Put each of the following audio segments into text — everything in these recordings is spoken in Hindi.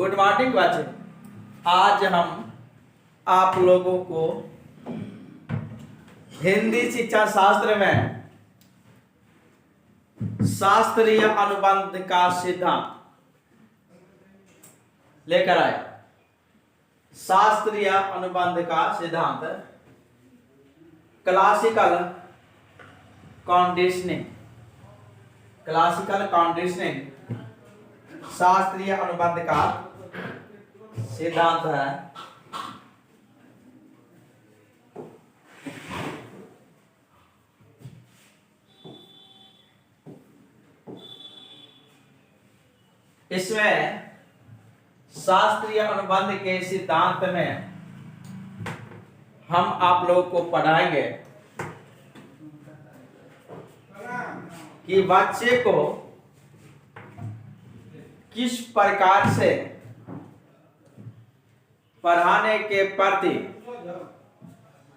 गुड मॉर्निंग बच्चे। आज हम आप लोगों को हिंदी शिक्षा शास्त्र में शास्त्रीय अनुबंध का सिद्धांत लेकर आए। शास्त्रीय अनुबंध का सिद्धांत, क्लासिकल कंडीशनिंग, शास्त्रीय अनुबंध का सिद्धांत है। इसमें शास्त्रीय अनुबंध के सिद्धांत में हम आप लोगों को पढ़ाएंगे कि बच्चे को किस प्रकार से पढ़ाने के प्रति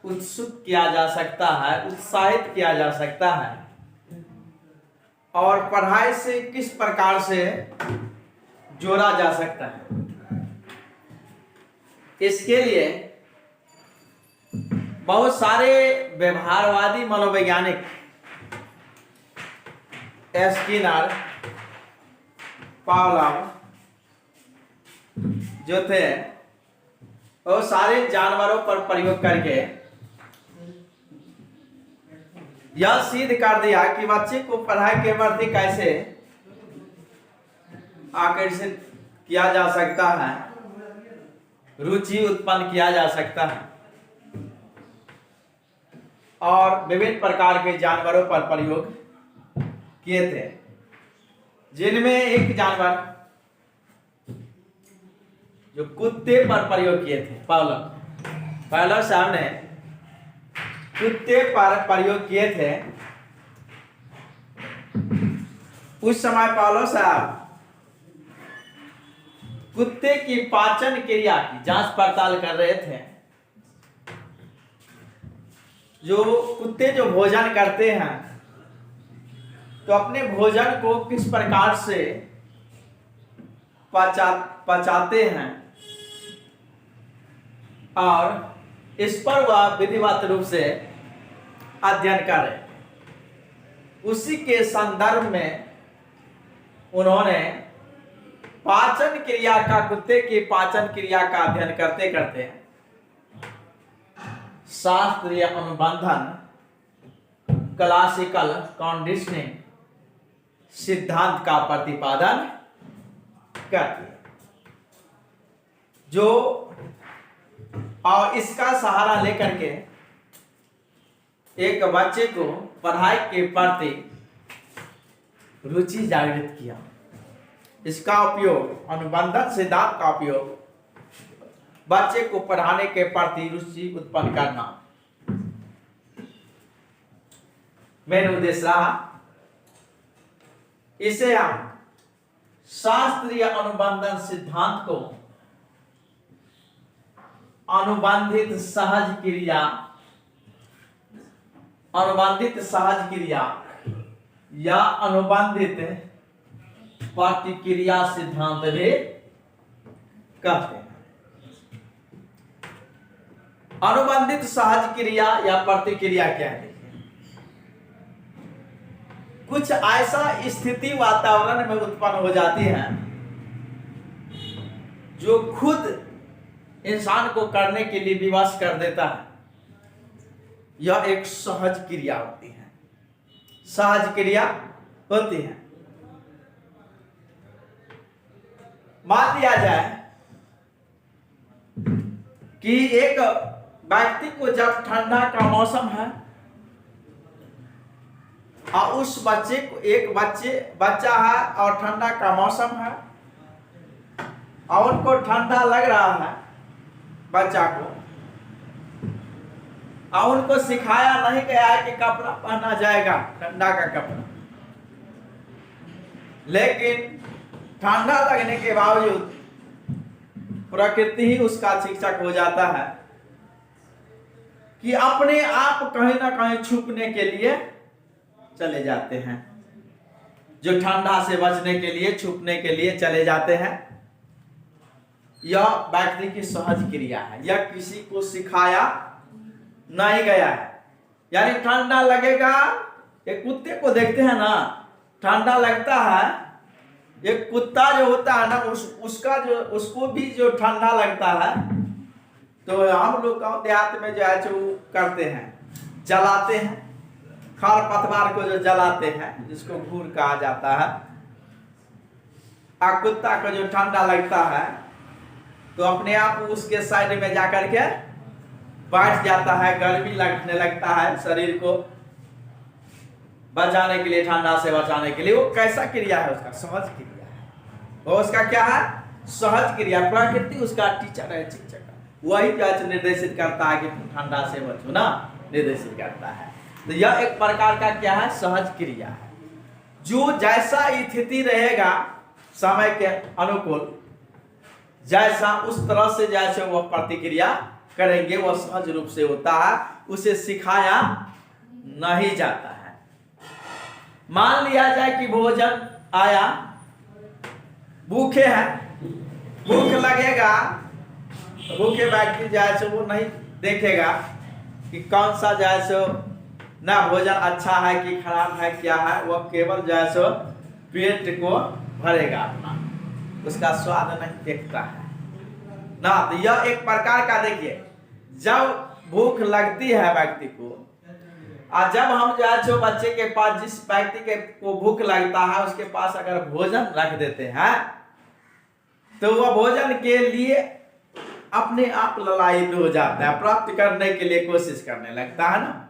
उत्सुक किया जा सकता है, उत्साहित किया जा सकता है और पढ़ाई से किस प्रकार से जोड़ा जा सकता है। इसके लिए बहुत सारे व्यवहारवादी मनोवैज्ञानिक स्किनर, पावलोव जो थे वो सारे जानवरों पर प्रयोग करके यह सिद्ध कर दिया कि बच्चे को पढ़ाई के प्रति कैसे आकर्षित किया जा सकता है, रुचि उत्पन्न किया जा सकता है और विभिन्न प्रकार के जानवरों पर प्रयोग किए थे, जिनमें एक जानवर जो कुत्ते पर प्रयोग किए थे। पावलोव साहब ने कुत्ते पर प्रयोग किए थे। उस समय पावलोव साहब कुत्ते की पाचन क्रिया की जांच पड़ताल कर रहे थे। जो कुत्ते जो भोजन करते हैं तो अपने भोजन को किस प्रकार से पचाते हैं और इस पर वह विधिवत रूप से अध्ययन करें। उसी के संदर्भ में उन्होंने पाचन क्रिया का, कुत्ते की पाचन क्रिया का अध्ययन करते करते शास्त्रीय अनुबंधन, क्लासिकल कंडीशनिंग सिद्धांत का प्रतिपादन करती है। जो और इसका सहारा लेकर के एक बच्चे को पढ़ाई के प्रति रुचि जागृत किया। इसका उपयोग, अनुबंधन सिद्धांत का उपयोग बच्चे को पढ़ाने के प्रति रुचि उत्पन्न करना मेन उद्देश्य रहा। इसे हम शास्त्रीय अनुबंधन सिद्धांत को अनुबंधित सहज क्रिया या अनुबंधित प्रतिक्रिया सिद्धांत भी कहते हैं। अनुबंधित सहज क्रिया या प्रतिक्रिया क्या है? कुछ ऐसा स्थिति वातावरण में उत्पन्न हो जाती है जो खुद इंसान को करने के लिए विवश कर देता है। यह एक सहज क्रिया होती है। सहज क्रिया होती है। मान लिया जाए कि एक व्यक्ति को जब ठंडा का मौसम है और उस बच्चे को, एक बच्चा है और ठंडा का मौसम है और उनको ठंडा लग रहा है बच्चा को, और उनको सिखाया नहीं गया है कि कपड़ा पहना जाएगा, ठंडा का कपड़ा, लेकिन ठंडा लगने के बावजूद प्रकृति ही उसका शिक्षक हो जाता है कि अपने आप कहीं ना कहीं छुपने के लिए चले जाते हैं। जो ठंडा से बचने के लिए, छुपने के लिए चले जाते हैं यह व्यक्ति की सहज क्रिया है, यह किसी को सिखाया नहीं गया है। यानी ठंडा लगेगा, एक कुत्ते को देखते हैं ना, ठंडा लगता है, एक कुत्ता जो होता है ना उसको भी जो ठंडा लगता है, तो हम लोग गाँव देहात में जो है जो करते हैं, जलाते हैं, खर पतवार को जो जलाते हैं, जिसको घूर कहा जाता है। कुत्ता को जो ठंडा लगता है तो अपने आप उसके साइड में जाकर के बैठ जाता है, गर्मी लगने लगता है शरीर को बचाने के लिए, ठंडा से बचाने के लिए। वो कैसा क्रिया है? उसका सहज क्रिया है। वो उसका क्या है? सहज क्रिया। प्रकृति उसका टीचर है, शिक्षक है, वही निर्देशित करता है कि ठंडा से बचो ना, निर्देशित करता है। तो यह एक प्रकार का क्या है? सहज क्रिया है। जो जैसा स्थिति रहेगा समय के अनुकूल, जैसा उस तरह से जैसे वह प्रतिक्रिया करेंगे, वह सहज रूप से होता है, उसे सिखाया नहीं जाता है। मान लिया जाए कि भोजन आया, भूखे हैं, भूख लगेगा, भूखे व्यक्ति जैसे वो नहीं देखेगा कि कौन सा जैसे ना भोजन अच्छा है कि खराब है, क्या है, वह केवल जैसे पेट को भरेगा अपना, उसका स्वाद नहीं देखता है ना। तो यह एक प्रकार का, देखिए, जब भूख लगती है व्यक्ति को, और जब हम जो बच्चे के पास, जिस व्यक्ति के को भूख लगता है उसके पास अगर भोजन रख देते हैं, तो वह भोजन के लिए अपने आप ललायित हो जाता है, प्राप्त करने के लिए कोशिश करने लगता है ना।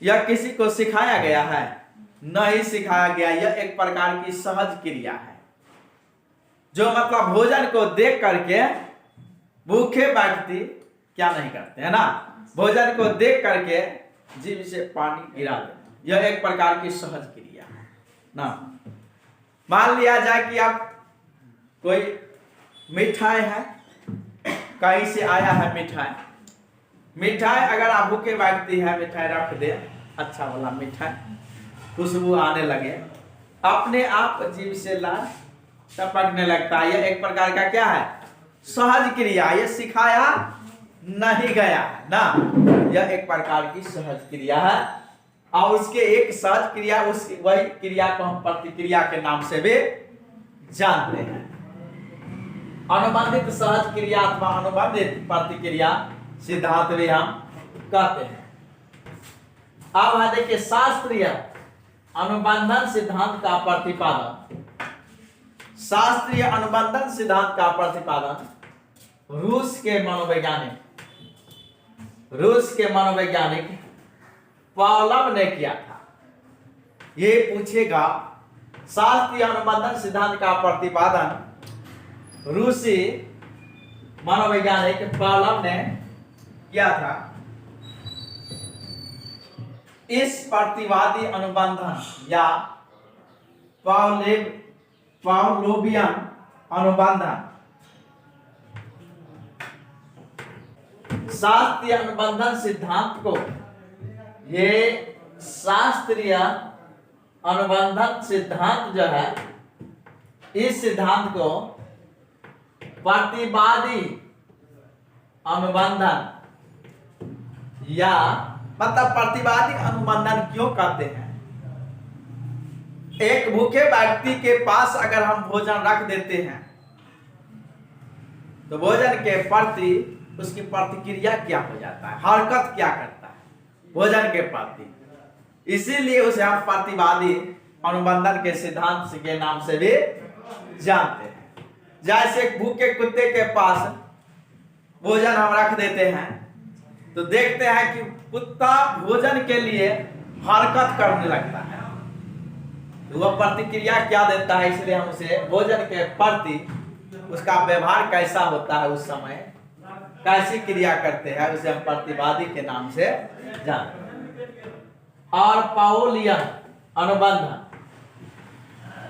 यह किसी को सिखाया गया है? नहीं सिखाया गया। यह एक प्रकार की सहज क्रिया है, जो मतलब भोजन को देख करके भूखे व्यक्ति क्या नहीं करते है ना, भोजन को देख करके जीभ से पानी गिरा देते। यह एक प्रकार की सहज क्रिया है ना। मान लिया जाए कि आप कोई मिठाई है, कहीं से आया है मिठाई, मिठाई अगर आप भूखे व्यक्ति है, मिठाई रख दे, अच्छा वाला मिठाई, खुशबू आने लगे, अपने आप जीभ से लाल टपकने लगता है। यह एक प्रकार का क्या है? सहज क्रिया। यह सिखाया नहीं गया है ना, यह एक प्रकार की सहज क्रिया है। और उसके एक सहज क्रिया, उस वही क्रिया को हम प्रतिक्रिया के नाम से भी जानते हैं। अनुबंधित सहज क्रिया अथवा अनुबंधित प्रतिक्रिया सिद्धांत भी हम कहते हैं। अब है देखिए शास्त्रीय अनुबंधन सिद्धांत का प्रतिपादन। शास्त्रीय अनुबंधन सिद्धांत का प्रतिपादन रूस के मनोवैज्ञानिक पावलोव ने किया था। ये पूछेगा, शास्त्रीय अनुबंधन सिद्धांत का प्रतिपादन रूसी मनोवैज्ञानिक पावलोव ने किया था। इस प्रतिवादी अनुबंधन या पावलोवियन अनुबंधन शास्त्रीय अनुबंधन सिद्धांत को, ये शास्त्रीय अनुबंधन सिद्धांत जो है, इस सिद्धांत को प्रतिवादी अनुबंधन या मतलब प्रतिवादी अनुबंधन क्यों कहते हैं? एक भूखे व्यक्ति के पास अगर हम भोजन रख देते हैं, तो भोजन के प्रति उसकी प्रतिक्रिया क्या हो जाता है, हरकत क्या करता है भोजन के प्रति। इसीलिए उसे हम प्रतिवादी अनुबंधन के सिद्धांत के नाम से भी जानते हैं। जैसे भूखे कुत्ते के पास भोजन हम रख देते हैं, तो देखते हैं कि कुत्ता भोजन के लिए हरकत करने लगता है, तो वह प्रतिक्रिया क्या देता है, इसलिए हम उसे भोजन के प्रति उसका व्यवहार कैसा होता है, उस समय कैसी क्रिया करते हैं, उसे हम प्रतिवादी के नाम से जानते हैं। और पावलोवियन अनुबंधन,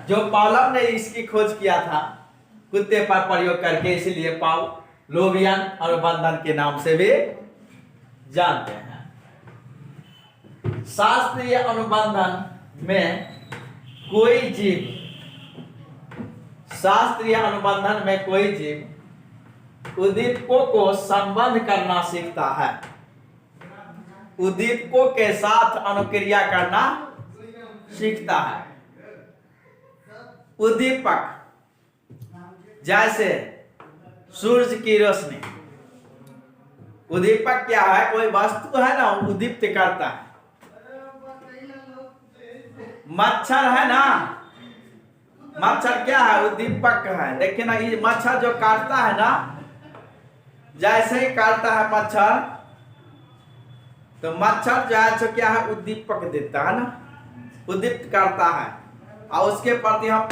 जो पावलोव ने इसकी खोज किया था कुत्ते पर प्रयोग करके, इसलिए पावलोवियन अनुबंधन के नाम से भी जानते हैं। शास्त्रीय अनुबंधन में कोई जीव, शास्त्रीय अनुबंधन में कोई जीव उद्दीपकों को संबंध करना सीखता है, उद्दीपकों के साथ अनुक्रिया करना सीखता है। उद्दीपक जैसे सूरज की रोशनी, उद्दीपक क्या है? कोई वस्तु है ना, उद्दीप्त करता है। मच्छर है ना, मच्छर क्या है? उद्दीपक है। देखिए ना, ये मच्छर जो काटता है ना, जैसे ही काटता है मच्छर, तो मच्छर जो है जो क्या है? उद्दीपक देता है ना, उद्दीप्त करता है। और उसके प्रति हम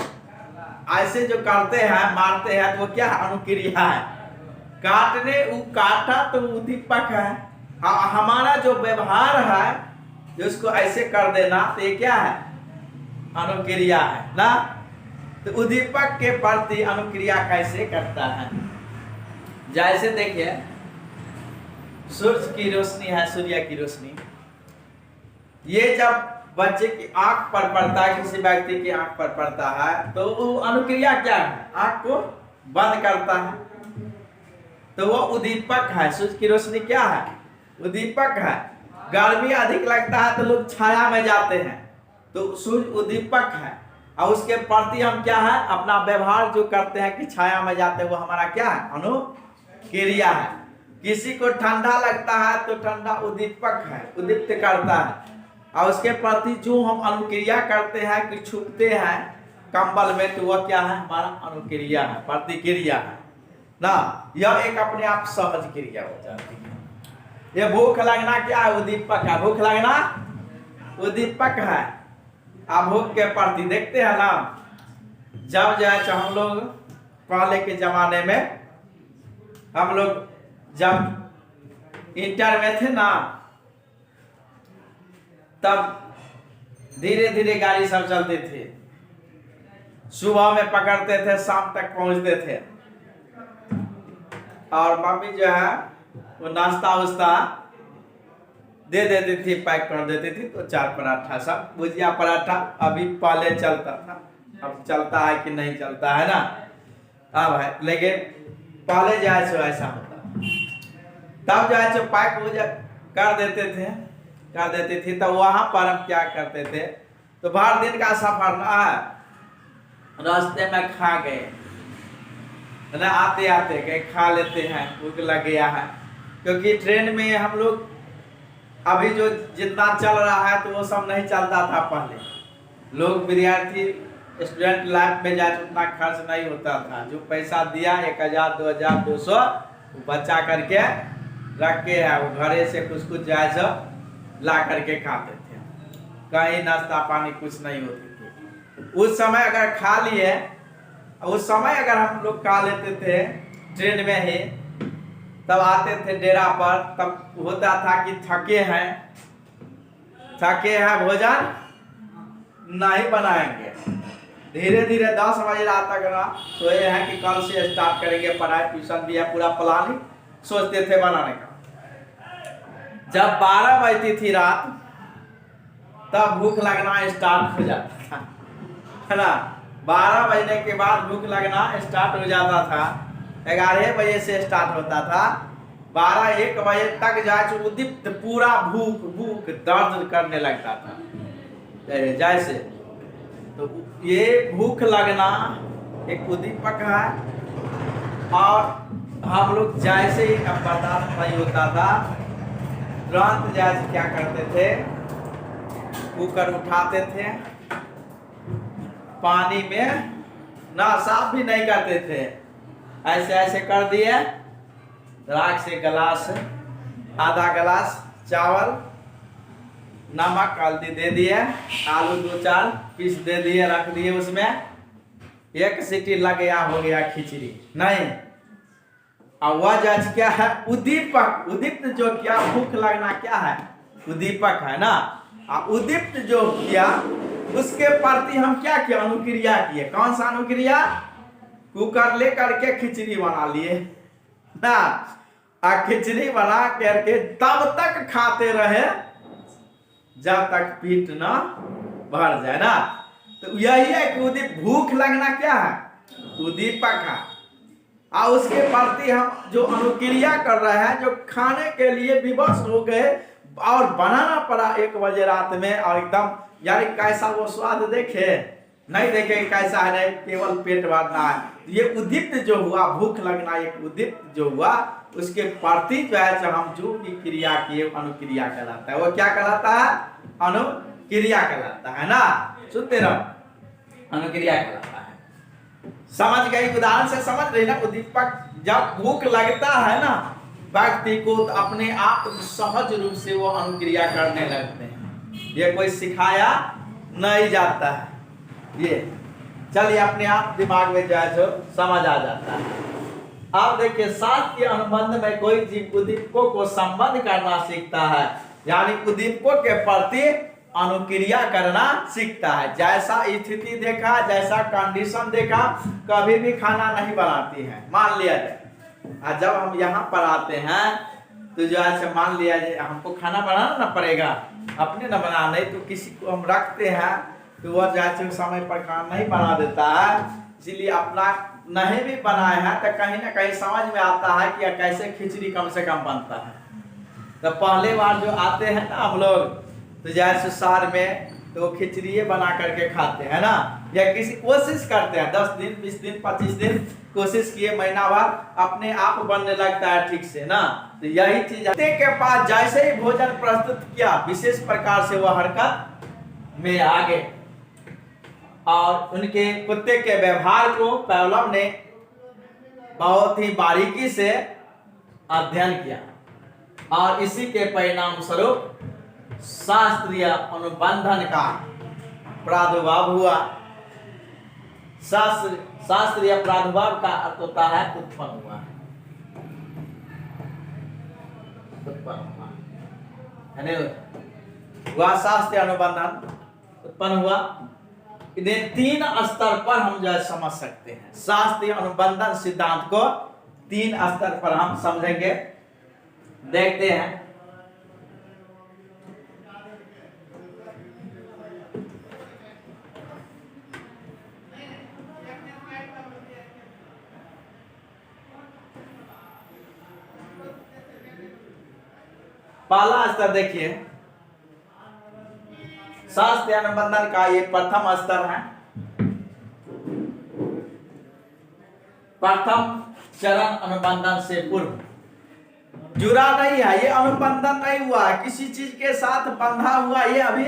ऐसे जो करते हैं, मारते हैं, तो वो क्या है? अनुक्रिया है। काटने, वो काटा तो उद्दीपक है। हमारा जो व्यवहार है, जिसको ऐसे कर देना, तो ये क्या है? अनुक्रिया है ना। तो उद्दीपक के प्रति अनुक्रिया कैसे करता है? जैसे देखिए, सूरज की रोशनी है, सूर्य की रोशनी, ये जब बच्चे की आंख पर पड़ता है, किसी व्यक्ति की आंख पर पड़ता है, तो वो अनुक्रिया क्या है? आंख को बंद करता है, तो वो उद्दीपक है। सूरज की रोशनी क्या है? उद्दीपक है। गर्मी अधिक लगता है तो लोग छाया में जाते हैं, तो सूर्य उद्दीपक है। और उसके प्रति हम क्या है? अपना व्यवहार जो करते हैं कि छाया में जाते हैं, वो हमारा क्या है? अनुक्रिया है। किसी को ठंडा लगता है तो ठंडा उद्दीपक है, उद्दीप्त करता है। और उसके प्रति जो हम अनुक्रिया करते हैं कि छुपते हैं कंबल में, तो वह क्या है? हमारा अनुक्रिया है, प्रतिक्रिया है ना। यह एक अपने आप सहज क्रिया हो जाती है। ये भूख लगना क्या है? उद्दीपक है। भूख लगना उद्दीपक है। आप भूख के प्रति देखते हैं ना, जब जाए हम लोग पहले के जमाने में, हम लोग जब इंटर में थे ना, तब धीरे धीरे गाड़ी सब चलते थे। सुबह में पकड़ते थे, शाम तक पहुंचते थे। और मम्मी जो है वो नाश्ता उस्ता दे देती थी, पैक कर देती थी। तो 4 पराठा, सब भुजिया पराठा। अभी पहले चलता था, अब चलता है कि नहीं चलता है ना, अब है। लेकिन पहले जो है सो ऐसा होता, तब जो है सो पैक कर देते थे, कर देती थी। तो वहां पर हम क्या करते थे? तो भर दिन का सफर ना है, रास्ते में खा गए ना, आते आते कहीं खा लेते हैं, भूख लग गया है। क्योंकि ट्रेन में हम लोग अभी जो जितना चल रहा है, तो वो सब नहीं चलता था पहले। लोग विद्यार्थी स्टूडेंट लाइफ में जाए तो उतना खर्च नहीं होता था। जो पैसा दिया 1000, 2000, 200 बचा करके रखे है, वो घरे से कुछ जाए सब ला करके खाते थे। कहीं नाश्ता पानी कुछ नहीं होती थी उस समय। अगर खा लिए, उस समय अगर हम लोग खा लेते थे ट्रेन में ही, तब आते थे डेरा पर, तब होता था कि थके हैं भोजन नहीं बनाएंगे। धीरे धीरे 10 बजे रात तक ना सोए हैं कि कल से स्टार्ट करेंगे पढ़ाई, ट्यूशन भी है, पूरा प्लानिंग सोचते थे बनाने का। जब 12 बजती थी रात, तब भूख लगना स्टार्ट हो जाता था, है ना। 12 बजने के बाद भूख लगना स्टार्ट हो जाता था। 11 बजे से स्टार्ट होता था, 12-1 बजे तक जाए उद्दीप्त, पूरा भूख दर्द करने लगता था जैसे। तो ये भूख लगना एक उद्दीपक है। और हम लोग जैसे ही अब बर्दाश्त नहीं होता था, तुरंत जैसे क्या करते थे? कुकर उठाते थे, पानी में ना, साफ भी नहीं करते थे, ऐसे ऐसे कर दिए, राख से गिलास, आधा गिलास चावल, नमक हल्दी दे दिए, आलू 2-4 पीस दे दिए, रख दिए उसमें। 1 सीटी लग गया, हो गया खिचड़ी नहीं। और वह जज क्या है? उद्दीपक। उद्दीप्त जो क्या? भूख लगना क्या है? उद्दीपक है ना। उद्दीप्त जो किया, उसके प्रति हम क्या किया? अनुक्रिया किए। कौन सा अनुक्रिया? कुकर ले करके खिचड़ी बना लिए ना, खिचड़ी बना करके तब तक खाते रहे जब तक पेट ना भर जाए ना। तो यही है कि भूख लगना क्या है? उद्दीपक है। और उसके प्रति हम जो अनुक्रिया कर रहे हैं, जो खाने के लिए विवश हो गए और बनाना पड़ा 1 बजे रात में, और एकदम यार कैसा वो स्वाद देखे, नहीं देखे कैसा है, नहीं केवल पेट भरना है। ये उद्दीप्त जो हुआ, भूख लगना एक उद्दीप्त जो हुआ, उसके प्रति जो है जो हम जो भी क्रिया किए अनुक्रिया कहलाता है। वो क्या कहलाता है? अनुक्रिया कहलाता है ना। सुनते रहो, अनुक्रिया कहलाता है। समझ गई? उदाहरण से समझ रही ना। उद्दीपक जब भूख लगता है ना व्यक्ति को, तो अपने आप सहज रूप से वो अनुक्रिया करने लगते हैं। ये कोई सिखाया नहीं जाता है। ये चलिए अपने आप दिमाग में जो है जो समझ आ जाता है। अब देखिए, शास्त्रीय अनुबंध में कोई जीव उद्दीपकों को संबंध करना सीखता है, यानी उद्दीपकों के प्रति अनुक्रिया करना सीखता है। जैसा स्थिति देखा, जैसा कंडीशन देखा, कभी भी खाना नहीं बनाती है। मान लिया जाए जब हम यहाँ पर आते हैं तो जो है मान लिया जाए हमको खाना बनाना ना पड़ेगा, अपने न बना, नहीं तो किसी को हम रखते हैं तो वह जैसे समय पर खाना नहीं बना देता है। इसीलिए अपना नहीं भी बनाए हैं तो कहीं ना कहीं समझ में आता है कि कैसे खिचड़ी कम से कम बनता है। तो पहले बार जो आते हैं ना हम लोग, तो जैसे शहर में तो खिचड़ी बना करके खाते हैं ना, या किसी कोशिश करते हैं 10 दिन 20 दिन 25 दिन कोशिश किए, महीना भर अपने आप बनने लगता है ठीक से ना। तो यही चीज के पास जैसे ही भोजन प्रस्तुत किया, विशेष प्रकार से वह हरकत में आ गए। और उनके कुत्ते के व्यवहार को पैवलव ने बहुत ही बारीकी से अध्ययन किया, और इसी के परिणाम स्वरूप शास्त्रीय अनुबंधन का प्रादुर्भाव हुआ। शास्त्रीय प्रादुर्भाव का अर्थ होता है उत्पन्न हुआ, हुआ शास्त्रीय अनुबंधन उत्पन्न हुआ। इन्हें 3 स्तर पर हम जो समझ सकते हैं। शास्त्रीय अनुबंधन सिद्धांत को 3 स्तर पर हम समझेंगे, देखते हैं। पहला स्तर देखिए, शास्त्रीय अनुबंधन का ये प्रथम स्तर है। प्रथम चरण अनुबंधन से पूर्व जुड़ा नहीं है, ये अनुबंधन नहीं हुआ, किसी चीज के साथ बंधा हुआ ये अभी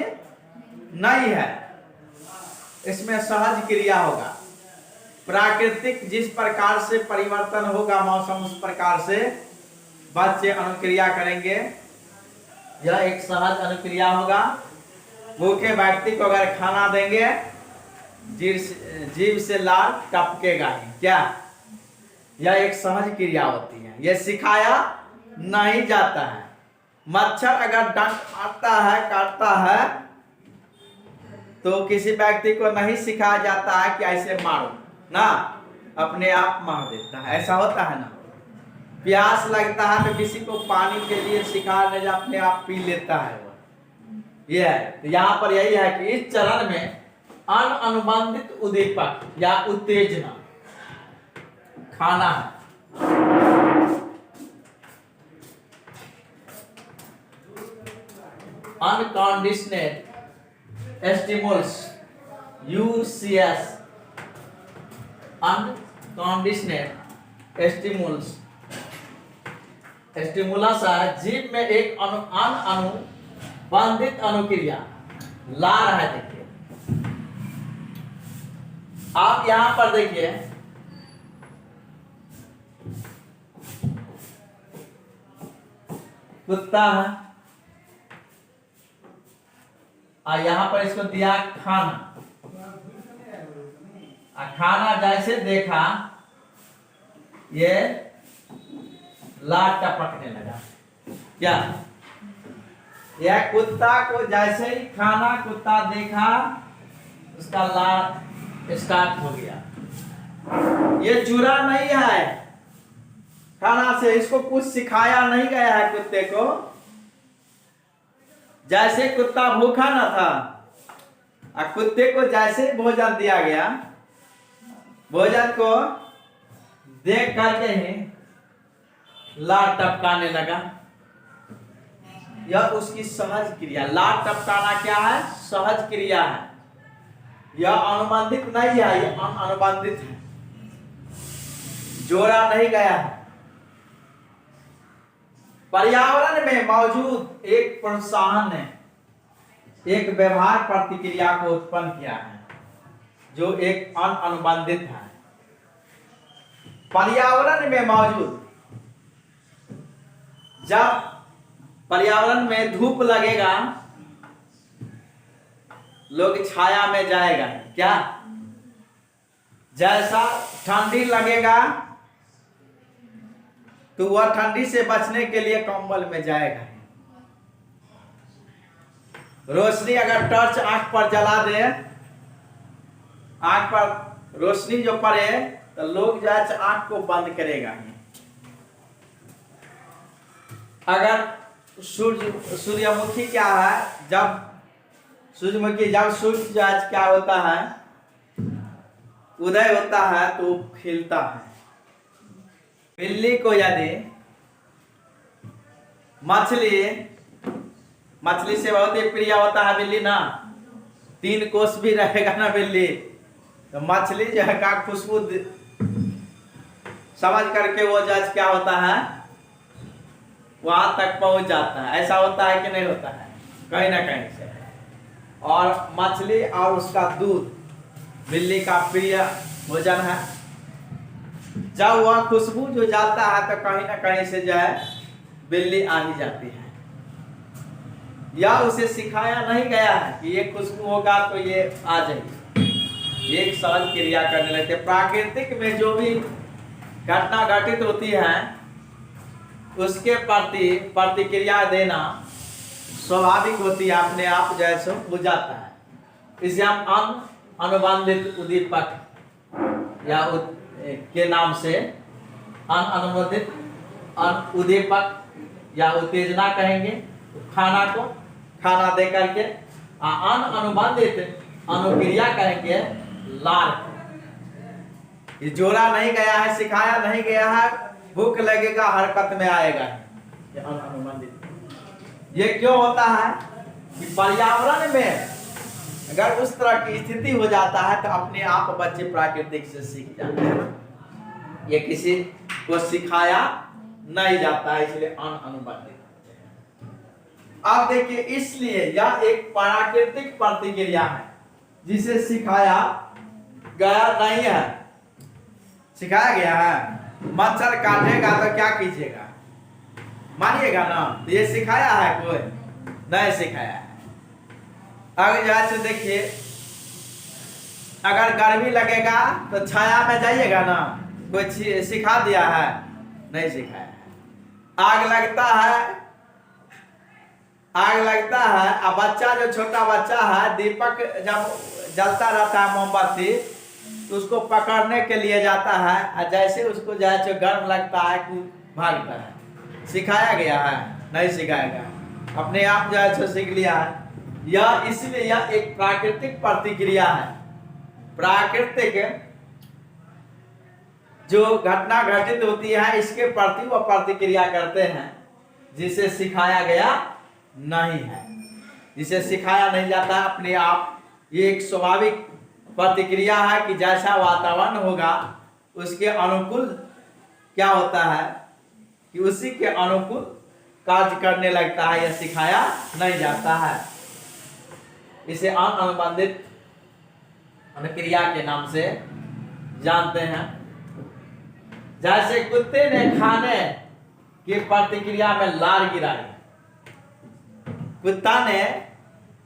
नहीं है। इसमें सहज क्रिया होगा, प्राकृतिक जिस प्रकार से परिवर्तन होगा मौसम, उस प्रकार से बच्चे अनुक्रिया करेंगे। यह एक सहज अनुक्रिया होगा। भूखे व्यक्ति को अगर खाना देंगे, जीभ से लाल टपकेगा ही क्या? यह एक सहज क्रिया होती है, यह सिखाया नहीं जाता है। मच्छर अगर डंक मारता है, काटता है, तो किसी व्यक्ति को नहीं सिखाया जाता है कि ऐसे मारो ना, अपने आप मार देता है। ऐसा होता है ना। प्यास लगता है तो किसी को पानी के लिए सिखा नहीं, अपने आप पी लेता है वो। ये है। तो यहाँ पर यही है कि इस चरण में अनुबंधित उद्दीपक या उत्तेजना खाना है। Unconditional stimulus UCS, unconditional stimulus है। जीव में एक अनुबंधित अनुक्रिया ला रहा है। देखिए आप यहां पर देखिए, कुत्ता है और यहां पर इसको दिया खाना, खाना जैसे देखा ये लाट टपकने लगा। क्या? यह कुत्ता को जैसे ही खाना कुत्ता देखा, उसका लाट स्टार्ट हो गया। ये चूरा नहीं है खाना से, इसको कुछ सिखाया नहीं गया है कुत्ते को। जैसे कुत्ता भूखा ना था, कुत्ते को जैसे भोजन दिया गया, भोजन को देख करके ही लार टपकाने लगा। यह उसकी सहज क्रिया। लार टपकाना क्या है? सहज क्रिया है। यह अनुबंधित नहीं है, यह अनुबंधित है, जोड़ा नहीं गया है। पर्यावरण में मौजूद एक प्रोत्साहन ने एक व्यवहार प्रतिक्रिया को उत्पन्न किया है जो एक अनुबंधित है। पर्यावरण में मौजूद, जब पर्यावरण में धूप लगेगा लोग छाया में जाएगा। क्या? जैसा ठंडी लगेगा तो वह ठंडी से बचने के लिए कंबल में जाएगा। रोशनी अगर टॉर्च आंख पर जला दे, आंख पर रोशनी जो पड़े तो लोग जो है आंख को बंद करेगा। अगर सूर्यमुखी क्या है, जब सूर्यमुखी जब सूर्य जो है क्या होता है, उदय होता है तो खिलता है। बिल्ली को यदि मछली से बहुत ही प्रिय होता है बिल्ली ना, 3 कोस भी रहेगा ना बिल्ली, तो मछली जो है का खुशबू समझ करके वो जज क्या होता है वहां तक पहुंच जाता है। ऐसा होता है कि नहीं होता है? कहीं ना कहीं से। और मछली और उसका दूध बिल्ली का प्रिय भोजन है। जब वह खुशबू जो जाता है तो कहीं ना कहीं से जो है बिल्ली आ ही जाती है। या उसे सिखाया नहीं गया है कि ये खुशबू होगा तो ये आ जाएगी। एक सहज क्रिया करने लगते। प्राकृतिक में जो भी घटना घटित होती है उसके प्रति प्रतिक्रिया देना स्वाभाविक होती है, अपने आप जैसे हो जाता है। इसे हम अनुबंधित उद्दीपक या के नाम से अनुबंधित उद्दीपक या उत्तेजना कहेंगे। खाना दे करके अनुबंधित अनुक्रिया कहेंगे लार। ये जोड़ा नहीं गया है, सिखाया नहीं गया है, भूख लगेगा हरकत में आएगा। ये अनुबंधित। ये क्यों होता है कि पर्यावरण में अगर उस तरह की स्थिति हो जाता है तो अपने आप बच्चे प्राकृतिक से सीख जाते हैं। ये किसी को सिखाया नहीं जाता है, इसलिए अनुबंधित। अब देखिए, इसलिए यह एक प्राकृतिक प्रतिक्रिया है जिसे सिखाया गया नहीं है। सिखाया गया है। मच्छर काटेगा तो क्या कीजिएगा? मानिएगा ना? तो ये सिखाया है? कोई नहीं सिखाया है। अगर जैसे देखिए, अगर गर्मी लगेगा तो छाया में जाइएगा ना? कोई सिखा दिया है? नहीं सिखाया है। आग लगता है अब बच्चा जो छोटा बच्चा है, दीपक जब जलता रहता है मोमबत्ती, तो उसको पकड़ने के लिए जाता है और जैसे उसको जैसे गर्म लगता है भागता है। सिखाया गया है? नहीं सिखाया गया, अपने आप जैसे सीख लिया है। यह इसलिए यह एक प्राकृतिक प्रतिक्रिया है। प्राकृतिक जो घटना घटित होती है इसके प्रति वह प्रतिक्रिया करते हैं, जिसे सिखाया गया नहीं है, जिसे सिखाया नहीं जाता। अपने आप ये एक स्वाभाविक प्रतिक्रिया है कि जैसा वातावरण होगा उसके अनुकूल क्या होता है कि उसी के अनुकूल कार्य करने लगता है। यह सिखाया नहीं जाता है। इसे अनुबंधित अनुक्रिया के नाम से जानते हैं। जैसे कुत्ते ने खाने की प्रतिक्रिया में लार गिराई।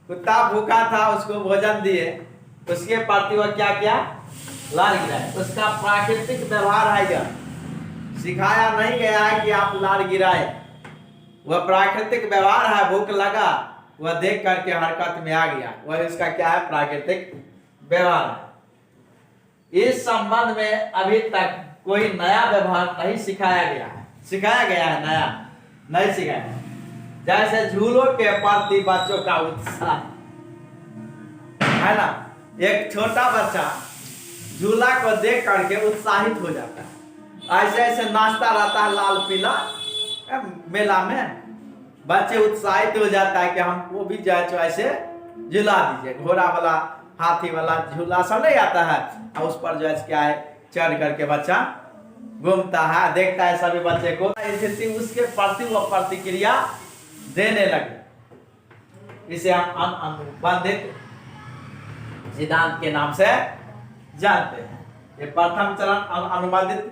कुत्ता भूखा था, उसको भोजन दिए, उसके प्रति वह क्या किया? लार गिराए। उसका प्राकृतिक व्यवहार है। यह सिखाया नहीं गया है कि आप लार गिराए। वह प्राकृतिक व्यवहार है। भूख लगा, वह देख करके हरकत में आ गया, वह इसका क्या है? प्राकृतिक व्यवहार है। इस संबंध में अभी तक कोई नया व्यवहार नहीं सिखाया गया है। सिखाया गया है? नया नहीं सिखाया। जैसे झूलों के प्रति बच्चों का उत्साह है ना, एक छोटा बच्चा झूला को देख करके उत्साहित हो जाता है। ऐसे ऐसे नाचता रहता है लाल पीला मेला में। बच्चे उत्साहित हो जाता है कि हमको भी जो है ऐसे झूला दीजिए, घोड़ा वाला हाथी वाला झूला सब नहीं आता है, और उस पर जो है क्या है चढ़ करके बच्चा घूमता है, देखता है सभी बच्चे को। स्थिति उसके प्रति वो प्रतिक्रिया देने लगे। इसे हम अनुबंधित सिद्धांत के नाम से जानते हैं। ये प्रथम चरण अनुबंधित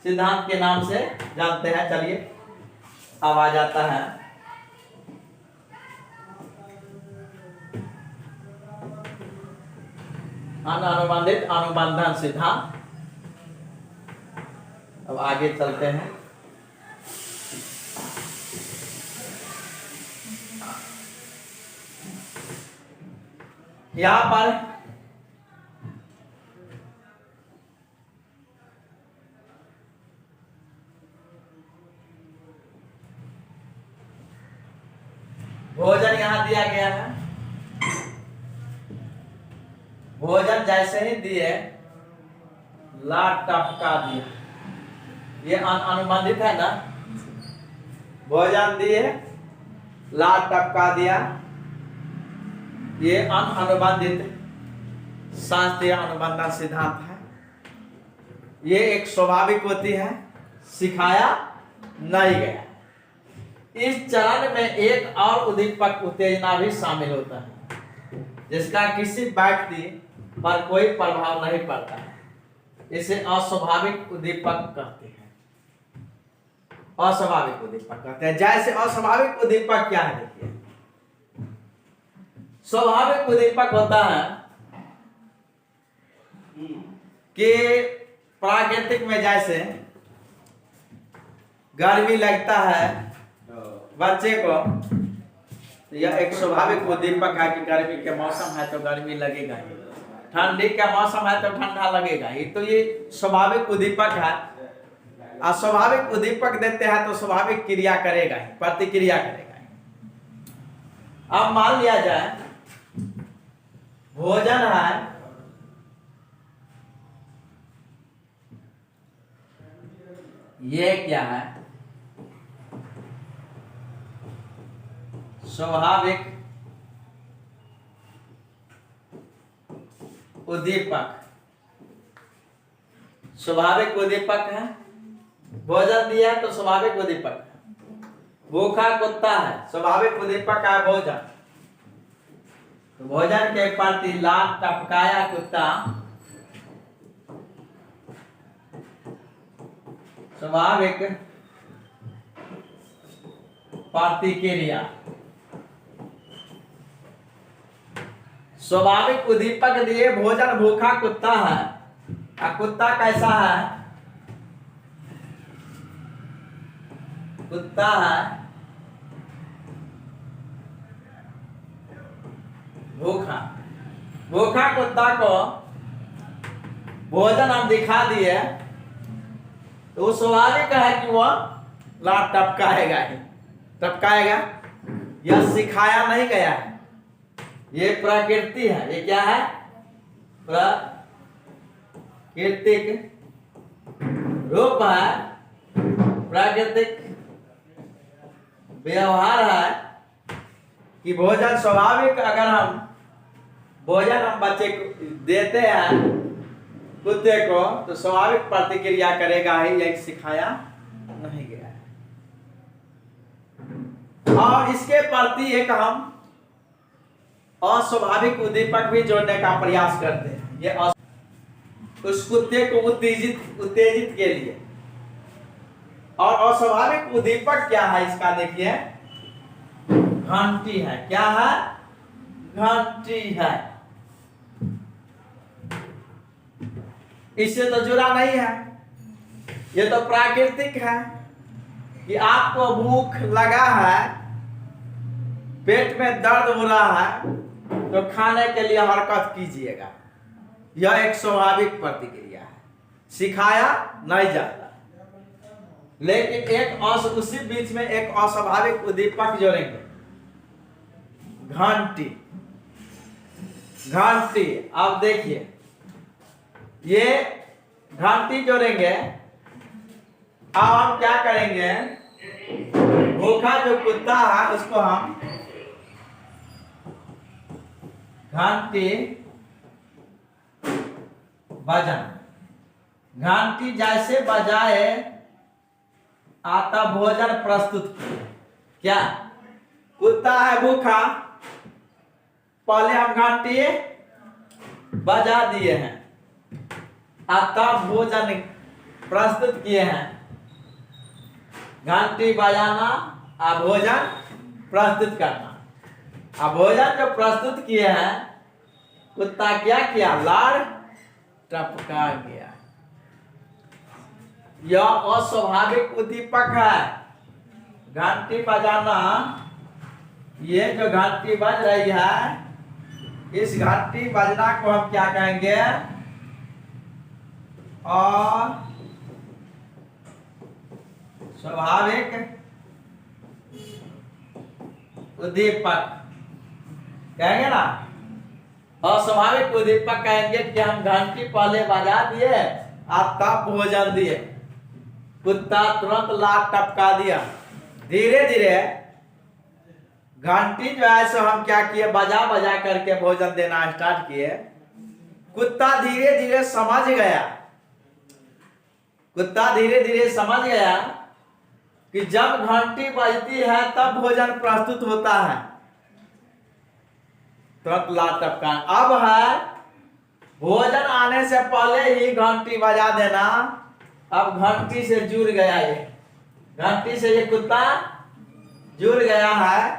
सिद्धांत के नाम से जानते हैं। चलिए अब आ जाता है अनुबंधित अनुबंधन सिद्धांत। अब आगे चलते हैं। यहां पर भोजन यहां दिया गया है। भोजन जैसे ही दिए लाट टपका दिया, ये अनुबंधित है ना। भोजन दिए लाट टपका दिया, ये अनुबंधित शास्त्रीय अनुबंधन सिद्धांत है। ये एक स्वाभाविक होती है, सिखाया नहीं गया। इस चरण में एक और उद्दीपक उत्तेजना भी शामिल होता है, जिसका किसी व्यक्ति पर कोई प्रभाव नहीं पड़ता है। इसे अस्वाभाविक उद्दीपक कहते हैं। अस्वाभाविक उद्दीपक कहते हैं। जैसे अस्वाभाविक उद्दीपक क्या है देखिए। स्वाभाविक उद्दीपक होता है कि प्राकृतिक में जैसे गर्मी लगता है बच्चे को, तो यह एक स्वाभाविक उद्दीपक है कि गर्मी के मौसम है तो गर्मी लगेगा ही, ठंडी का मौसम है तो ठंडा लगेगा ही। तो ये स्वाभाविक उद्दीपक है। अस्वाभाविक उद्दीपक देते हैं तो स्वाभाविक क्रिया करेगा ही, प्रतिक्रिया करेगा ही। अब मान लिया जाए भोजन है, ये क्या है स्वाभाविक उद्दीपक। स्वाभाविक उद्दीपक है। भोजन दिया तो स्वाभाविक उद्दीपक है। भूखा कुत्ता है, स्वाभाविक उद्दीपक है भोजन। तो भोजन के प्रति लात टपकाया कुत्ता, स्वाभाविक प्रतिक्रिया। स्वाभाविक उद्दीपक दिए, भोजन, भूखा कुत्ता है। और कुत्ता कैसा है? कुत्ता है भूखा। भूखा कुत्ता को भोजन हम दिखा दिए तो स्वाभाविक है कि वह लात टपकाएगा ही, टपकाएगा। यह सिखाया नहीं गया है, ये प्रकृति है। ये क्या है? प्राकृतिक रूप है, प्राकृतिक व्यवहार है कि भोजन स्वाभाविक। अगर हम भोजन हम बच्चे को देते हैं कुत्ते को तो स्वाभाविक प्रतिक्रिया करेगा ही, यही सिखाया नहीं गया है। और इसके प्रति एक हम अस्वाभाविक उद्दीपक भी जोड़ने का प्रयास करते हैं। ये उस कुत्ते को उत्तेजित के लिए। और अस्वाभाविक उद्दीपक क्या है इसका देखिए, घंटी है। क्या है? घंटी है। इससे तो जुड़ा नहीं है, ये तो प्राकृतिक है कि आपको भूख लगा है, पेट में दर्द हो रहा है तो खाने के लिए हरकत कीजिएगा। यह एक स्वाभाविक प्रतिक्रिया है, सिखाया नहीं जाता। लेकिन एक उसी बीच में एक अस्वाभाविक उद्दीपक जोड़ेंगे, घंटी। घंटी, अब देखिए ये घंटी जोड़ेंगे अब हम क्या करेंगे, भूखा जो कुत्ता है उसको हम घंटी बजाएं। घंटी जैसे बजाए आता भोजन प्रस्तुत किए। क्या कुत्ता है भूखा, पहले हम घंटी बजा दिए हैं, आता भोजन प्रस्तुत किए हैं। घंटी बजाना और भोजन प्रस्तुत करना। अब भोजन जो प्रस्तुत किए हैं, कुत्ता क्या किया, लार टपका गया। यह अस्वाभाविक उद्दीपक है। घंटी बजाना, ये जो घंटी बज रही है, इस घंटी बजना को हम क्या कहेंगे, स्वाभाविक उद्दीपक कहेंगे ना। अस्वाभाविक उद्दीपक कहेंगे कि हम घंटी पहले बजा दिए और तब भोजन दिए। कुत्ता तुरंत लात टपका दिया। धीरे धीरे घंटी जो है सो हम क्या किए, बजा बजा करके भोजन देना स्टार्ट किए। कुत्ता धीरे धीरे समझ गया, कुत्ता धीरे धीरे समझ गया कि जब घंटी बजती है तब भोजन प्रस्तुत होता है। तुरंत लात टपका। अब है भोजन आने से पहले ही घंटी बजा देना। अब घंटी से जुड़ गया, ये घंटी से ये कुत्ता जुड़ गया है।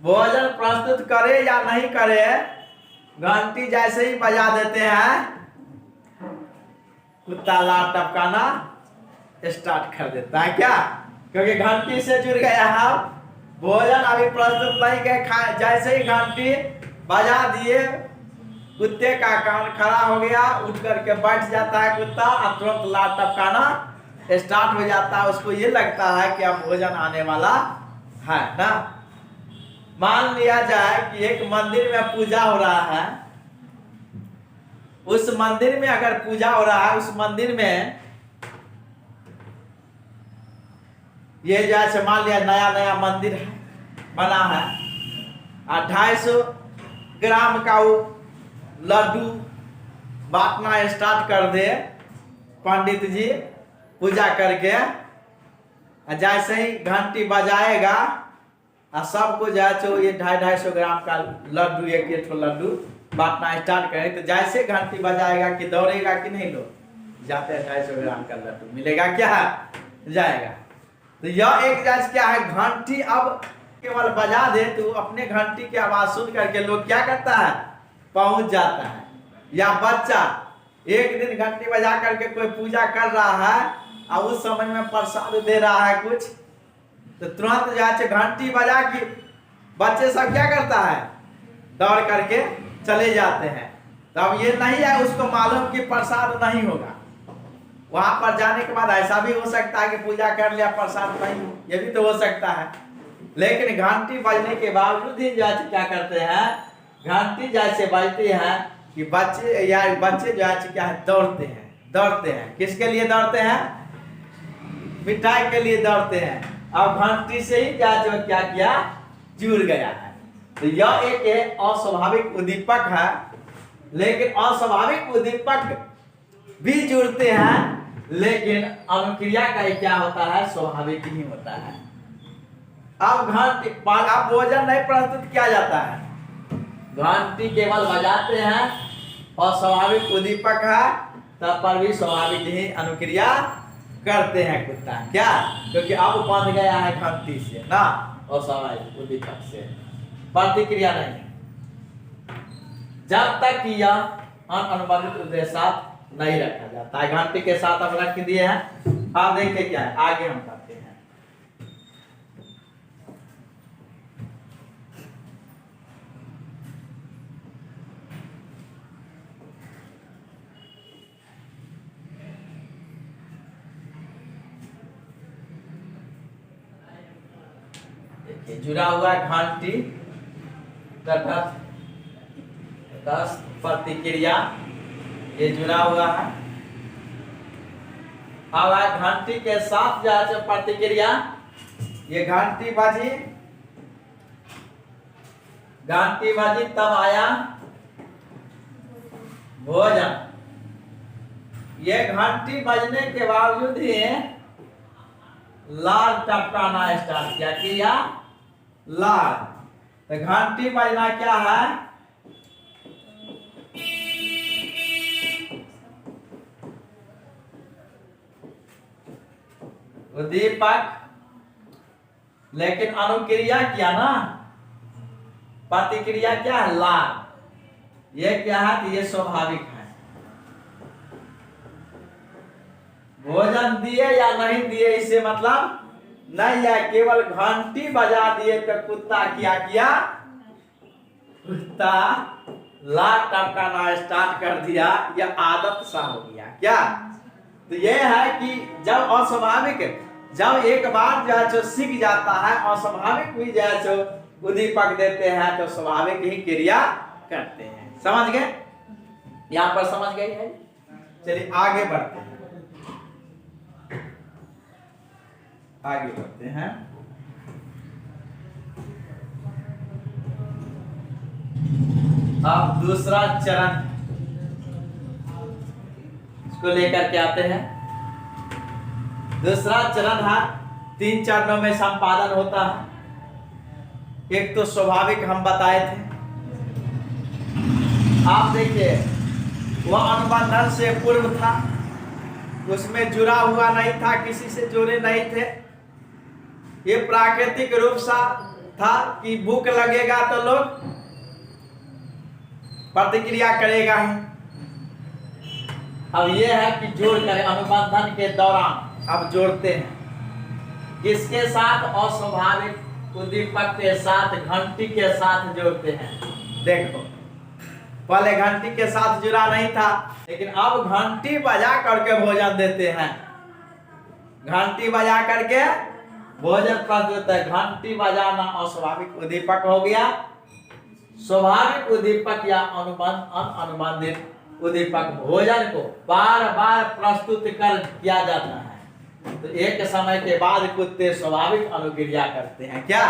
भोजन प्रस्तुत करे या नहीं करे, घंटी जैसे ही बजा देते हैं, कुत्ता लात टपकाना स्टार्ट कर देता है। क्या, क्योंकि घंटी से जुड़ गया है। भोजन अभी प्रस्तुत नहीं किया, जैसे ही घंटी बजा दिए, कुत्ते का कान खड़ा हो गया, उठ करके बैठ जाता है कुत्ता और तुरंत लात टपकाना स्टार्ट हो जाता है। उसको ये लगता है कि अब भोजन आने वाला है ना। मान लिया जाए कि एक मंदिर में पूजा हो रहा है। उस मंदिर में अगर पूजा हो रहा है, उस मंदिर में ये जैसे मान लिया नया नया मंदिर है, बना है, और 250 ग्राम का वो लड्डू बांटना स्टार्ट कर दे पंडित जी पूजा करके। जैसे ही घंटी बजाएगा और सबको जो ये 250 ग्राम का लड्डू, एक लड्डू बांटना स्टार्ट करें, तो जैसे घंटी बजाएगा कि दौड़ेगा कि नहीं, लोग जाते हैं 250 ग्राम का लड्डू मिलेगा, क्या जाएगा। तो यह एक जैसे क्या है, घंटी अब केवल बजा दे तो अपने घंटी की आवाज सुन करके लोग क्या करता है, पहुंच जाता है। या बच्चा एक दिन घंटी बजा करके कोई पूजा कर रहा है और उस समय में प्रसाद दे रहा है कुछ, तो तुरंत जाके घंटी बजा के बच्चे सब क्या करता है, दौड़ करके चले जाते हैं। तो अब ये नहीं है उसको मालूम कि प्रसाद नहीं होगा। वहां पर जाने के बाद ऐसा भी हो सकता है कि पूजा कर लिया, प्रसाद नहीं हो, ये भी तो हो सकता है। लेकिन घंटी बजने के बावजूद ही जैसे क्या करते हैं, घंटी जैसे बजती है कि बच्चे जो है क्या है, दौड़ते हैं। किसके लिए दौड़ते हैं, मिठाई के लिए दौड़ते हैं। अब घंटी से ही जो क्या किया, जुड़ गया है। तो यह एक अस्वाभाविक उद्दीपक है। लेकिन अस्वाभाविक उद्दीपक भी जुड़ते हैं, लेकिन अनुक्रिया का क्या होता है, स्वाभाविक ही होता है। अब घंटी, अब भोजन नहीं प्रस्तुत किया जाता है, घंटी केवल बजाते हैं, अस्वाभाविक उद्दीपक है, तब पर भी स्वाभाविक ही अनुक्रिया करते हैं कुत्ता। क्या, क्योंकि अब बंध गया है घंटी से ना, अस्वाभाविक उद्दीपक से प्रतिक्रिया नहीं, जब तक यह अनुबंधित उद्देश्य नहीं रखा जाता है। घंटी के साथ अब रख दिए हैं। अब देखिए क्या है, आगे हम करते हैं। देखिए जुड़ा हुआ है घंटी तथा 10 प्रतिक्रिया, ये जुड़ा हुआ है। अब घंटी के साथ जो है प्रतिक्रिया, ये घंटी बजी तब आया भोजन। ये घंटी बजने के बावजूद ही लाल टपकाना स्टार्ट किया लाल। तो घंटी बजना क्या है, उद्दीपक, लेकिन अनुक्रिया किया ना, प्रतिक्रिया क्या है लाल। ये क्या है कि ये स्वाभाविक है। भोजन दिए या नहीं दिए इससे मतलब नहीं है, केवल घंटी बजा दिए तो कुत्ता किया कुत्ता लाल टपकाना स्टार्ट कर दिया। यह आदत सा हो गया क्या। तो ये है कि जब अस्वाभाविक, जब एक बार जो है सीख जाता है, अस्वाभाविक भी जो है उद्दीपक देते हैं तो स्वाभाविक ही क्रिया करते हैं। समझ गए, यहाँ पर समझ गए है। चलिए आगे बढ़ते हैं, अब दूसरा चरण इसको लेकर के आते हैं। दूसरा चरण है 3 चरणों में संपादन होता है। एक तो स्वाभाविक हम बताए थे, आप देखिए वह अनुबंधन से पूर्व था, उसमें जुड़ा हुआ नहीं था, किसी से जुड़े नहीं थे। ये प्राकृतिक रूप सा था कि भूख लगेगा तो लोग प्रतिक्रिया करेगा ही। अब ये है कि जोड़ कर अनुबंधन के दौरान अब जोड़ते हैं किसके साथ, अस्वाभाविक उद्दीपक के साथ, घंटी के साथ जोड़ते हैं। देखो पहले घंटी के साथ जुड़ा नहीं था, लेकिन अब घंटी बजा करके भोजन देते हैं। घंटी बजा करके भोजन प्रस्तुत है। घंटी बजाना अस्वाभाविक उद्दीपक हो गया। स्वाभाविक उद्दीपक या अनुबंधित उद्दीपक भोजन को बार बार प्रस्तुत कर किया जाता है। तो एक समय के बाद कुत्ते स्वाभाविक अनुक्रिया करते हैं। क्या,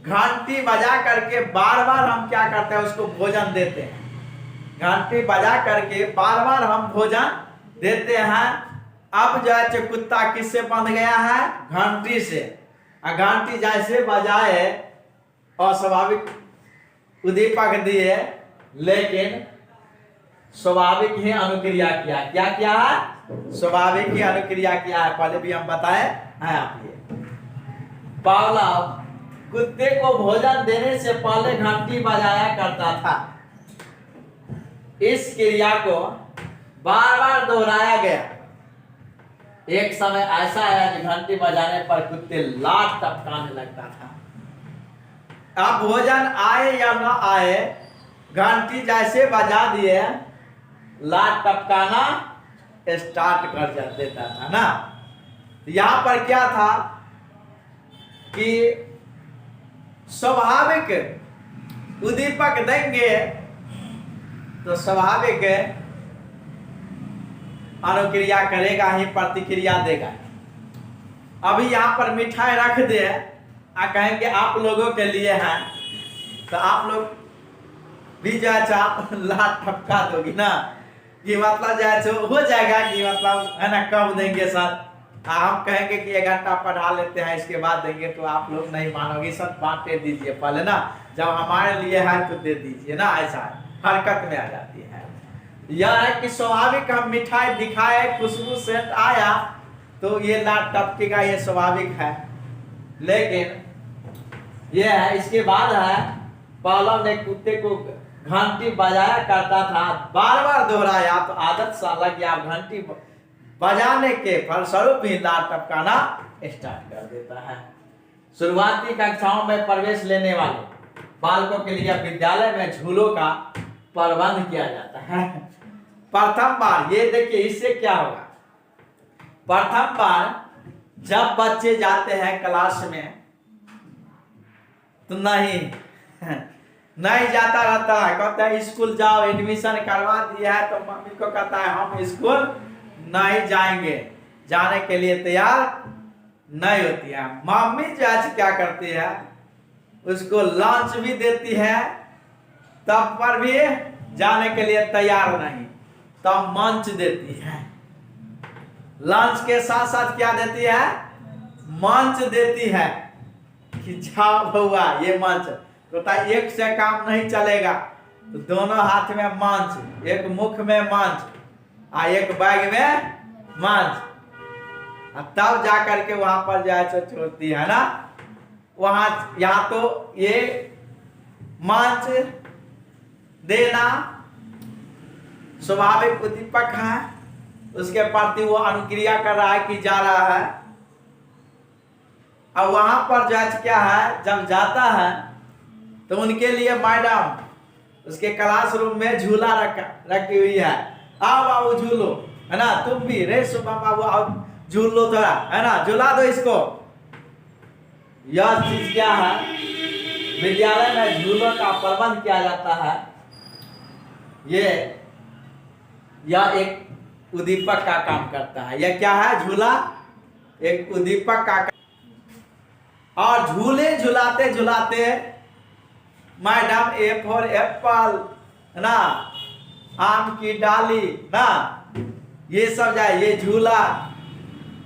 घंटी बजा करके बार बार हम क्या करते हैं, उसको भोजन देते हैं। घंटी बजा करके बार बार हम भोजन देते हैं। अब जो है कुत्ता किससे बंध गया है, घंटी से। घंटी जैसे बजाए अस्वाभाविक उद्दीपक दिए, लेकिन स्वाभाविक ही अनुक्रिया किया। क्या है, स्वाभाविक ही अनुक्रिया किया है। पहले भी हम बताए हैं आप ये। पहला, कुत्ते को भोजन देने से पहले घंटी बजाया करता था। इस क्रिया को बार बार दोहराया गया। एक समय ऐसा है कि घंटी बजाने पर कुत्ते लात टपकाने लगता था। अब भोजन आए या न आए, घंटी जैसे बजा दिए लात टपकाना स्टार्ट कर देता था ना। यहाँ पर क्या था कि स्वाभाविक उद्दीपक देंगे तो स्वाभाविक अनुक्रिया करेगा ही, प्रतिक्रिया देगा। अभी यहाँ पर मिठाई रख दे कहेंगे आप लोगों के लिए है, तो आप लोग भी जो है आप लात ठपका दोगी ना, कि मतलब जो है हो जाएगा कि मतलब है ना, कब देंगे सर। हम कहेंगे कि 1 घंटा पढ़ा लेते हैं इसके बाद देंगे, तो आप लोग नहीं मानोगे सर, बांटे दीजिए पहले ना, जब हमारे लिए है तो दे दीजिए ना। ऐसा है, हरकत में आ जाती है। यह है कि स्वाभाविक हम मिठाई दिखाए, खुशबू सेंट आया तो ये लात टपकेगा, ये स्वाभाविक है। लेकिन यह है, इसके बाद है पहला ने कुत्ते को घंटी बजाया करता था, बार बार दोहराया तो आदत सा लग गया। घंटी बजाने के फलस्वरूप ही लात टपकाना स्टार्ट कर देता है। शुरुआती कक्षाओं में प्रवेश लेने वाले बालकों के लिए विद्यालय में झूलों का प्रबंध किया जाता है। प्रथम बार ये देखिए, इससे क्या होगा, प्रथम बार जब बच्चे जाते हैं क्लास में तो नहीं जाता रहता है, कहता है स्कूल जाओ, एडमिशन करवा दिया है तो मम्मी को कहता है हम स्कूल नहीं जाएंगे। जाने के लिए तैयार नहीं होती है। मम्मी जो है क्या करती है, उसको लंच भी देती है, तब पर भी जाने के लिए तैयार नहीं, तब मंच देती है। लंच के साथ साथ क्या देती है, मंच देती है कि जाओ बउआ ये मंच, तो एक से काम नहीं चलेगा, तो दोनों हाथ में मंच, एक मुख में मंच और एक बैग में मंच, तब जाकर के वहां पर जाए छोड़ती है ना। वहां यहाँ तो ये मंच देना स्वाभाविक उद्दीपक है, उसके प्रति वो अनुक्रिया कर रहा है कि जा रहा है। अब वहां पर जज क्या है, जब जाता है तो उनके लिए मैडम उसके क्लासरूम में झूला रखी हुई है, आओ बाबू झूलो, है ना, तुम भी रे सुबह बाबू आओ झूल लो थोड़ा, है ना, झूला दो इसको। यह चीज क्या है, विद्यालय में झूलों का प्रबंध किया जाता है। यह एक उद्दीपक का काम करता है। यह क्या है, झूला एक उद्दीपक का काम। और झूले झुलाते झुलाते मैडम ए फॉर एप्पल, है ना, आम की डाली ना, ये सब जाए, ये झूला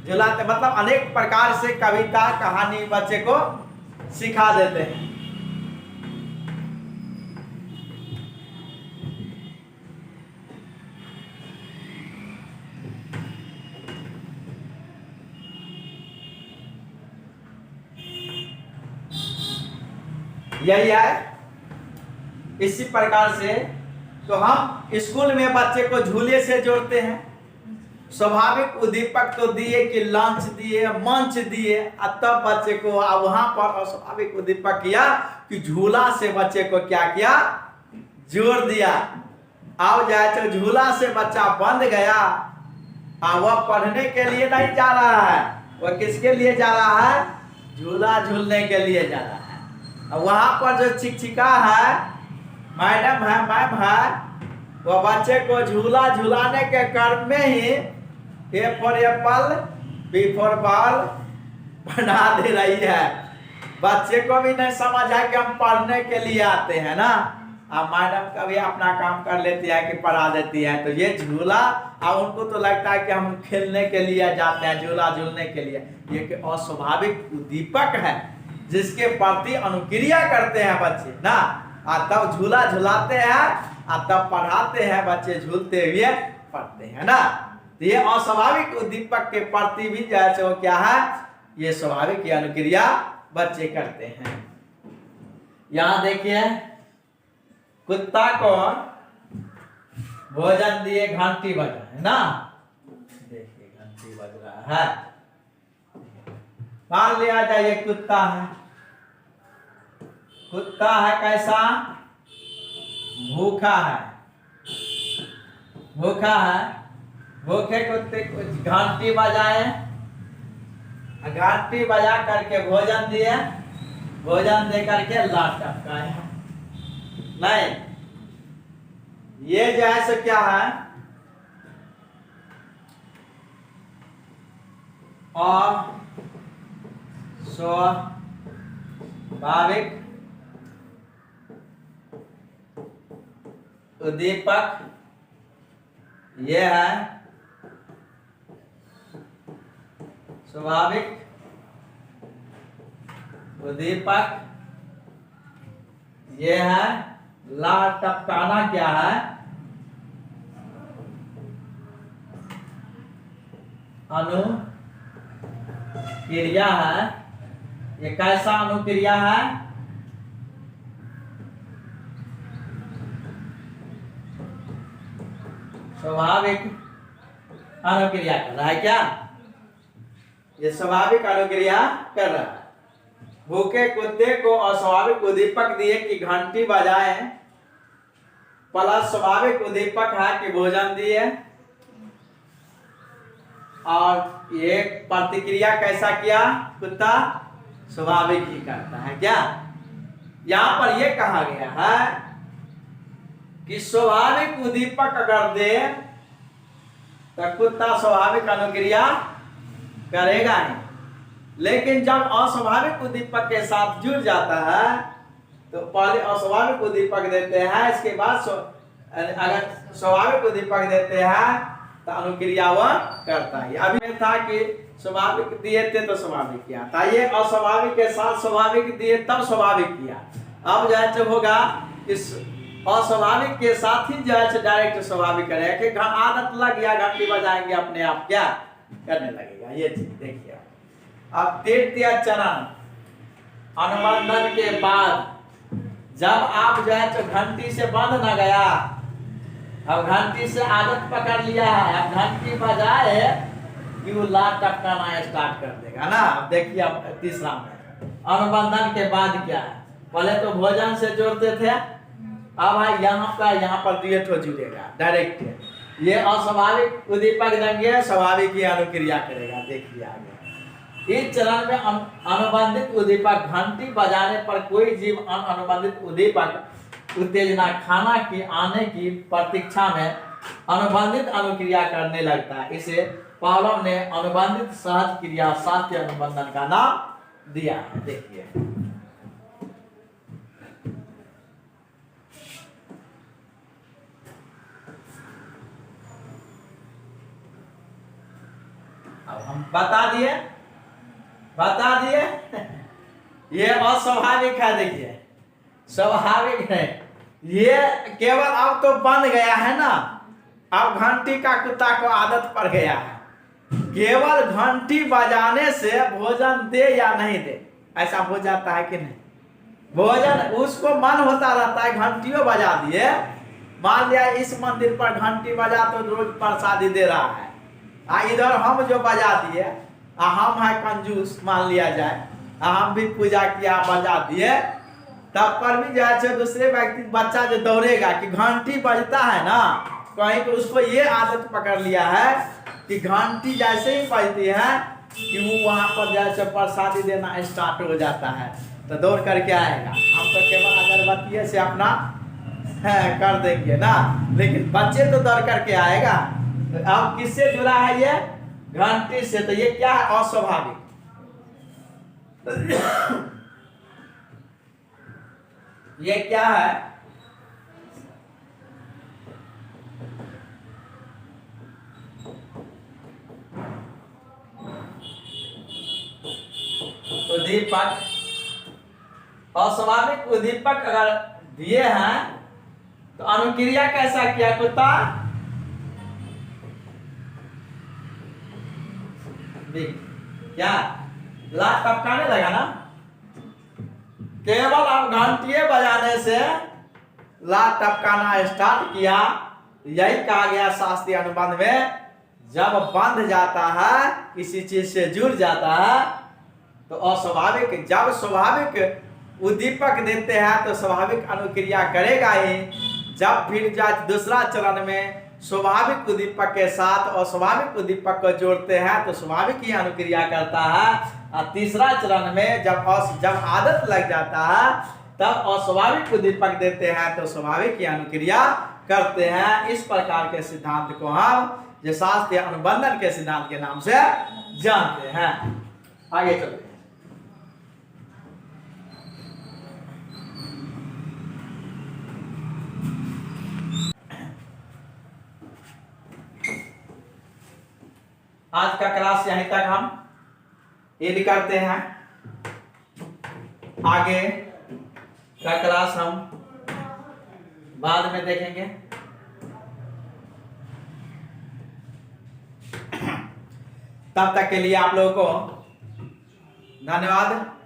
झुलाते मतलब अनेक प्रकार से कविता कहानी बच्चे को सिखा देते हैं। यही है। इसी प्रकार से तो हम स्कूल में बच्चे को झूले से जोड़ते हैं। स्वाभाविक उद्दीपक तो दिए कि लंच दिए, मंच दिए, तब बच्चे को वहां पर अस्वाभाविक उद्दीपक किया कि झूला से बच्चे को क्या किया, जोड़ दिया। अब जाए तो झूला से बच्चा बंद गया, वह पढ़ने के लिए नहीं जा रहा है, वह किसके लिए जा रहा है, झूला झूलने के लिए जा रहा है। वहां पर जो शिक्षिका है, मैडम है, मैम है, वह बच्चे को झूला झूलाने के क्रम में ही A for apple B for ball बना दे रही है। बच्चे को भी नहीं समझ है कि हम पढ़ने के लिए आते हैं ना, अब मैडम का भी अपना काम कर लेती है कि पढ़ा देती है। तो ये झूला, अब उनको तो लगता है कि हम खेलने के लिए जाते हैं, झूला झूलने के लिए। ये अस्वाभाविक उद्दीपक है जिसके प्रति अनुक्रिया करते हैं बच्चे ना, तब झूला झुलाते हैं, तब पढ़ाते हैं, बच्चे झूलते हुए पढ़ते हैं ना। तो ये अस्वाभाविक उद्दीपक के प्रति भी जैसे वो क्या है, ये स्वाभाविक अनुक्रिया बच्चे करते हैं। यहां देखिए, कुत्ता को भोजन दिए, घंटी बजा है ना, देखिए घंटी बज रहा है। मान लिया जाए ये कुत्ता है, कुत्ता है कैसा, भूखा है, भूखा है, भूखे कुत्ते को घंटी बजाए, घंटी बजा करके भोजन दिए, भोजन दे करके लात टपकाए। नहीं, ये जो है सो क्या है, स्वाभाविक उद्दीपक ये है, स्वाभाविक उद्दीपक ये है। लात टपकाना क्या है, अनुक्रिया है। ये कैसा अनुक्रिया है, स्वाभाविक अनुक्रिया कर रहा है। क्या ये स्वाभाविक अनुक्रिया कर रहा है। भूखे कुत्ते को अस्वाभाविक उद्दीपक दिए कि घंटी बजाए, प्लस स्वाभाविक उद्दीपक है कि भोजन दिए, और ये प्रतिक्रिया कैसा किया, कुत्ता स्वाभाविक ही करता है। क्या यहां पर यह कहा गया है कि स्वाभाविक उद्दीपक अगर दे तो कुत्ता स्वाभाविक अनुक्रिया करेगा ही। लेकिन जब अस्वाभाविक उद्दीपक के साथ जुड़ जाता है तो पहले अस्वाभाविक उद्दीपक देते हैं, इसके बाद अगर स्वाभाविक उद्दीपक देते हैं तो अनुक्रिया वह करता है। अभी था कि स्वाभाविक दिए थे तो स्वाभाविक किया था, ये अस्वाभाविक के साथ स्वाभाविक दिए तब स्वाभाविक किया। अब जो है होगा इस अस्वाभाविक के साथ ही जो है डायरेक्ट स्वाभाविक करेगा कि आदत लग गया, घंटी बजाएंगे अपने आप क्या करने लगेगा। ये चीज देखिए। अब तृतीय चरण अनुबंधन के बाद जब आप जो है घंटी से बंद न गया, अब घंटी से आदत पकड़ लिया है, अब घंटी बजाए कि वो लात टपकाना स्टार्ट कर देगा ना। अब देखिए अब तीसरा में अनुबंधन के बाद क्या है, पहले तो भोजन से जोड़ते थे, अब यहाँ पर डुएट जुड़ेगा डायरेक्ट। ये अस्वाभाविक उद्दीपक देंगे, स्वाभाविक ही अनुक्रिया करेगा। देखिए आगे इस चरण में अनुबंधित उद्दीपक घंटी बजाने पर कोई जीव अनुबंधित उद्दीपक उत्तेजना खाना की आने की प्रतीक्षा में अनुबंधित अनुक्रिया करने लगता है। इसे पावलोव ने अनुबंधित सहज क्रिया शास्त्रीय अनुबंधन का नाम दिया है। देखिए अब हम बता दिए ये अस्वाभाविक है। देखिए स्वाभाविक है, ये केवल अब तो बन गया है ना, अब घंटी का कुत्ता को आदत पड़ गया है, केवल घंटी बजाने से भोजन दे या नहीं दे ऐसा हो जाता है कि नहीं। भोजन उसको मन होता रहता है, घंटियों बजा दिए, मान लिया इस मंदिर पर घंटी बजा तो रोज प्रसादी दे रहा है, इधर हम जो बजा दिए, हम है कंजूस मान लिया जाए, हम भी पूजा किया बजा दिए, तब पर भी जैसे दूसरे व्यक्ति बच्चा जो दौड़ेगा कि घंटी बजता है ना कहीं, तो उसको ये आदत पकड़ लिया है कि घंटी जैसे ही बजती है कि वो वहां पर जैसे प्रसादी देना स्टार्ट हो जाता है तो दौड़ करके आएगा। हम तो केवल अगरबत्ती से अपना कर देंगे ना, लेकिन बच्चे तो दौड़ करके आएगा। तो अब किससे जुड़ा है ये, घंटी से। तो ये क्या है, अस्वाभाविक। ये क्या है, उद्दीपक। अस्वाभाविक उद्दीपक अगर दिए हैं तो अनुक्रिया कैसा किया कुत्ता, क्या लात टपकाने लगा ना, केवल अब घंटिये बजाने से लात टपकाना स्टार्ट किया। यही कहा गया शास्त्रीय अनुबंध में, जब बंध जाता है किसी चीज से जुड़ जाता है तो अस्वाभाविक, जब स्वाभाविक उद्दीपक देते हैं तो स्वाभाविक अनुक्रिया करेगा ही। जब फिर दूसरा चरण में स्वाभाविक उद्दीपक के साथ अस्वाभाविक उद्दीपक को जोड़ते हैं तो स्वाभाविक ही अनुक्रिया करता है। और तीसरा चरण में जब आदत लग जाता है तब अस्वाभाविक उद्दीपक देते हैं तो स्वाभाविक ही अनुक्रिया करते हैं। इस प्रकार के सिद्धांत को हम जो शास्त्रीय अनुबंधन के सिद्धांत के नाम से जानते हैं। आगे चलते हैं। आज का क्लास यहीं तक हम ये करते हैं, आगे का क्लास हम बाद में देखेंगे। तब तक के लिए आप लोगों को धन्यवाद।